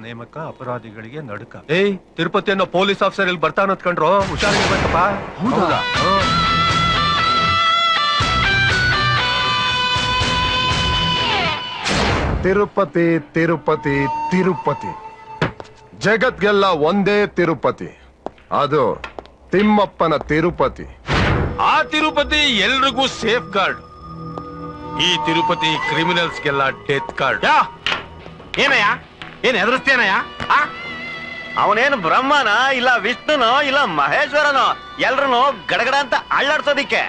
ನೇಮಕ, ಅಪರಾಧಿಗಳಿಗೆ ನಡುಕ. ಏಯ್, ತಿರುಪತಿ ಅನ್ನೋ ಪೊಲೀಸ್ ಆಫೀಸರ್ ಇಲ್ಲಿ ಬರ್ತಾನ ಅಂದ್ಕೊಂಡ್ರು, ಹುಷಾರಿರ್ಬೇಕಪ್ಪ. ಹೌದಾ? ತಿರುಪತಿ ತಿರುಪತಿ ತಿರುಪತಿ, ಜಗತ್ಗೆಲ್ಲ ಒಂದೇ ತಿರುಪತಿ, ಅದು ತಿಮ್ಮಪ್ಪನ ತಿರುಪತಿ. ಆ ತಿರುಪತಿ ಎಲ್ರಿಗೂ ಸೇಫ್ ಗಾರ್ಡ್, ಈ ತಿರುಪತಿ ಕ್ರಿಮಿನಲ್ಸ್ಗೆಲ್ಲ ಡೆತ್ ಕಾರ್ಡ್. ಏನಯ್ಯ, ಏನ್ ಹೆದರ್ಸ್ತೇನಯ್ಯ? ಅವನೇನು ಬ್ರಹ್ಮನ, ಇಲ್ಲ ವಿಷ್ಣುನೋ, ಇಲ್ಲ ಮಹೇಶ್ವರನೋ, ಎಲ್ರನ್ನೂ ಗಡಗಡ ಅಂತ ಅಳ್ಳಾಡ್ಸೋದಿಕ್ಕೆ.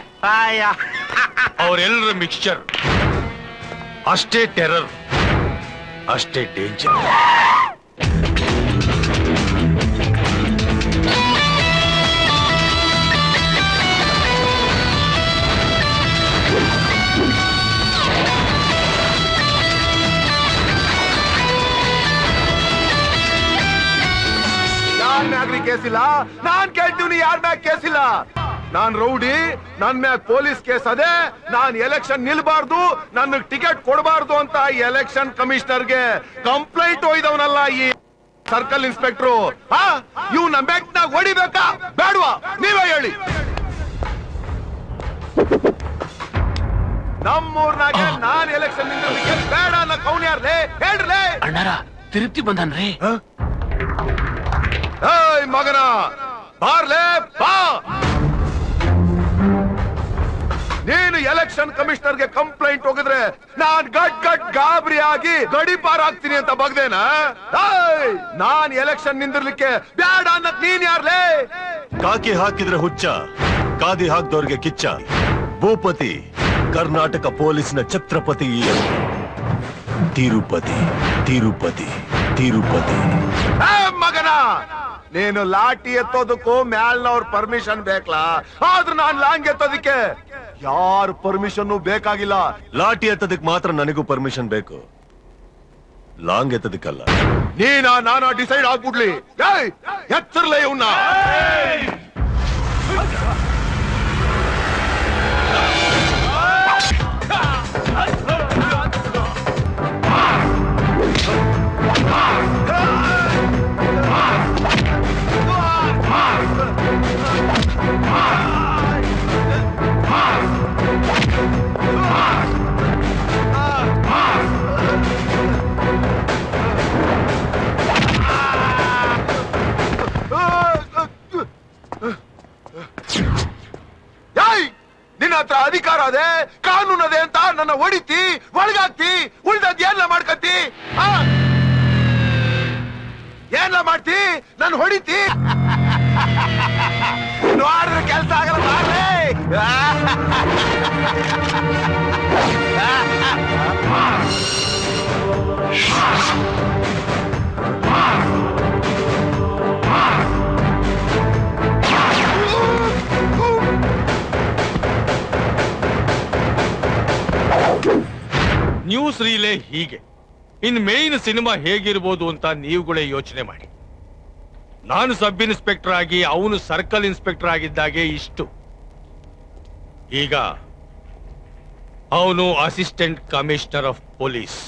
ಅವರೆಲ್ಲರ ಮಿಕ್ಸ್ಚರ್. ಅಷ್ಟೇ ಟೆರರ್, ಅಷ್ಟೇ ಡೇಂಜರ್. ಕೇಸಿಲ್ಲ, ನಾನ್ ಕೇಳ್ತೀವಿ ಯಾರ ಮ್ಯಾಗ ಕೇಸಿಲ್ಲ. ನಾನ್ ರೌಡಿ, ನನ್ ಮ್ಯಾಗ ಪೊಲೀಸ್ ಕೇಸ್ ಅದೇ. ನಾನ್ ಎಲೆಕ್ಷನ್ ನಿಲ್ಬಾರ್ದು, ನನ್ ಟಿಕೆಟ್ ಕೊಡಬಾರ್ದು ಅಂತ ಎಲೆಕ್ಷನ್ ಕಮಿಷನರ್ಗೆ ಕಂಪ್ಲೇಂಟ್ ಒಯ್ದವನಲ್ಲ ಈ ಸರ್ಕಲ್ ಇನ್ಸ್ಪೆಕ್ಟ್ರು. ಇವ್ ನಮ್ ಬ್ಯಾಂಕ್ನಾಗ ಹೊಡಿಬೇಕಾ ಬೇಡವಾ ನೀವೇ ಹೇಳಿ. ನಮ್ಮೂರ್ನಾಗೆ ನಾನ್ ಎಲೆಕ್ಷನ್ ನಿಂತಿರ್ಲಿಕ್ಕೆ ಬೇಡ ಅನ್ನೋ ಕೌನ್ಯಾರ್ಲೆ ಹೇಳ್ರಲೇ. ಅಣ್ಣಾರ ತಿರುಪ್ತಿ ಬಂದನ್ರಿ. ಏಯ್ ಮಗನ, ಬಾರ್ಲೆ ಬಾ. ನೀನು ಎಲೆಕ್ಷನ್ ಕಮಿಷನರ್ಗೆ ಕಂಪ್ಲೇಂಟ್ ಹೋಗಿದ್ರೆ ನಾನ್ ಗಟ್ ಗಟ್ ಗಾಬರಿ ಆಗಿ ಗಡಿಪಾರ್ ಆಗ್ತೀನಿ ಅಂತ ಬಗ್ದೇನಾ? ನಾನ್ ಎಲೆಕ್ಷನ್ ನಿಂದಿರ್ಲಿಕ್ಕೆ ಬ್ಯಾಡ ಅನ್ನಕ್ ನೀನ್ ಯಾರ್ಲೇ? ಕಾಕಿ ಹಾಕಿದ್ರೆ ಹುಚ್ಚ, ಕಾದಿ ಹಾಕ್ದವ್ರಿಗೆ ಕಿಚ್ಚ. ಭೂಪತಿ ಕರ್ನಾಟಕ ಪೊಲೀಸ್ನ ಛತ್ರಪತಿ ತಿರುಪತಿ ತಿರುಪತಿ ತಿರುಪತಿ. ಮಗನ, ನೀನು ಲಾಠಿ ಎತ್ತೋದಕ್ಕೂ ಮ್ಯಾಲ್ನವ್ರ ಪರ್ಮಿಷನ್ ಬೇಕಲ್ಲ, ಆದ್ರೂ ನಾನ್ ಲಾಂಗ್ ಎತ್ತೋದಕ್ಕೆ ಯಾರು ಪರ್ಮಿಷನ್ ಬೇಕಾಗಿಲ್ಲ. ಲಾಠಿ ಎತ್ತದಕ್ ಮಾತ್ರ ನನಗೂ ಪರ್ಮಿಷನ್ ಬೇಕು, ಲಾಂಗ್ ಎತ್ತದಕ್ಕಲ್ಲ. ನಾನಾ ಡಿಸೈಡ್ ಆಗ್ಬಿಡ್ಲಿ. ಎತ್ತರ್ಲೇ ಇವನ್ನ. ನಿನ್ನ ಹತ್ರ ಅಧಿಕಾರ ಅದೇ, ಕಾನೂನು ಅದೇ ಅಂತ ನನ್ನ ಹೊಡಿತಿ, ಒಳಗಾಕ್ತಿ, ಉಳ್ದದ್ ಏನ್ಲ ಮಾಡ್ಕತಿ? ಏನ್ಲ ಮಾಡ್ತಿ? ನನ್ನ ಹೊಡಿತಿ, ನೋಡಿದ್ರೆ ಕೆಲ್ಸ ಆಗಲ್ಲ. ಮಾಡ್ರೆ ನ್ಯೂಸ್ ರೀಲೇ ಹೀಗೆ. ಇನ್ ಮೇನ್ ಸಿನಿಮಾ ಹೇಗಿರ್ಬೋದು ಅಂತ ನೀವುಗಳೇ ಯೋಚನೆ ಮಾಡಿ. ನಾನು ಸಬ್ ಇನ್ಸ್ಪೆಕ್ಟರ್ ಆಗಿ ಅವನು ಸರ್ಕಲ್ ಇನ್ಸ್ಪೆಕ್ಟರ್ ಆಗಿದ್ದಾಗೆ ಇಷ್ಟು. ಈಗ ಅವನು ಅಸಿಸ್ಟೆಂಟ್ ಕಮಿಷನರ್ ಆಫ್ ಪೊಲೀಸ್.